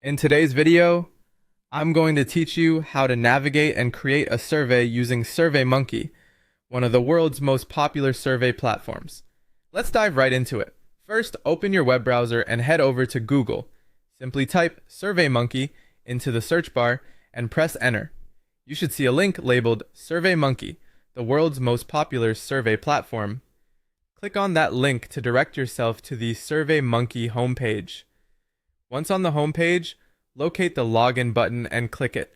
In today's video, I'm going to teach you how to navigate and create a survey using Surveymonkey, one of the world's most popular survey platforms. Let's dive right into it. First, open your web browser and head over to Google. Simply type Surveymonkey into the search bar and press enter. You should see a link labeled Surveymonkey, the world's most popular survey platform. Click on that link to direct yourself to the Surveymonkey homepage. Once on the homepage, locate the login button and click it.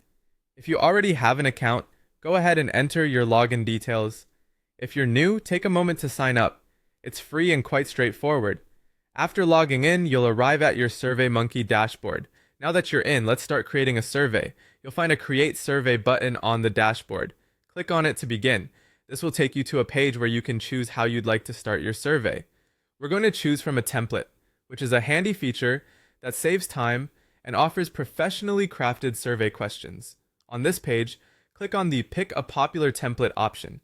If you already have an account, go ahead and enter your login details. If you're new, take a moment to sign up. It's free and quite straightforward. After logging in, you'll arrive at your Surveymonkey dashboard. Now that you're in, let's start creating a survey. You'll find a Create Survey button on the dashboard. Click on it to begin. This will take you to a page where you can choose how you'd like to start your survey. We're going to choose from a template, which is a handy feature that saves time and offers professionally crafted survey questions. On this page, click on the Pick a Popular Template option.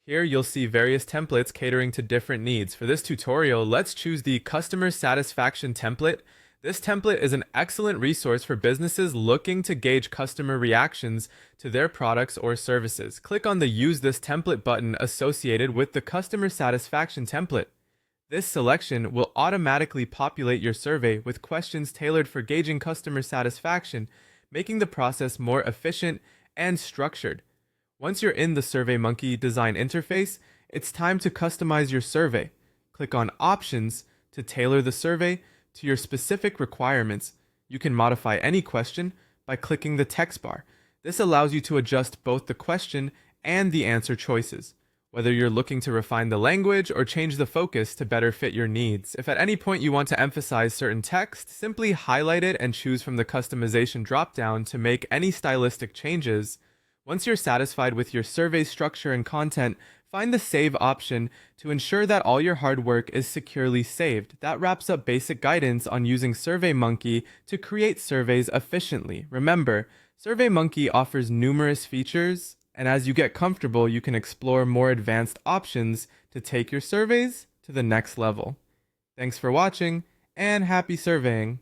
Here you'll see various templates catering to different needs. For this tutorial, let's choose the Customer Satisfaction template. This template is an excellent resource for businesses looking to gauge customer reactions to their products or services. Click on the Use This Template button associated with the Customer Satisfaction template. This selection will automatically populate your survey with questions tailored for gauging customer satisfaction, making the process more efficient and structured. Once you're in the Surveymonkey design interface, it's time to customize your survey. Click on Options to tailor the survey to your specific requirements. You can modify any question by clicking the text bar. This allows you to adjust both the question and the answer choices, whether you're looking to refine the language or change the focus to better fit your needs. If at any point you want to emphasize certain text, simply highlight it and choose from the customization dropdown to make any stylistic changes. Once you're satisfied with your survey structure and content, find the Save option to ensure that all your hard work is securely saved. That wraps up basic guidance on using Surveymonkey to create surveys efficiently. Remember, Surveymonkey offers numerous features, and as you get comfortable, you can explore more advanced options to take your surveys to the next level. Thanks for watching, and happy surveying!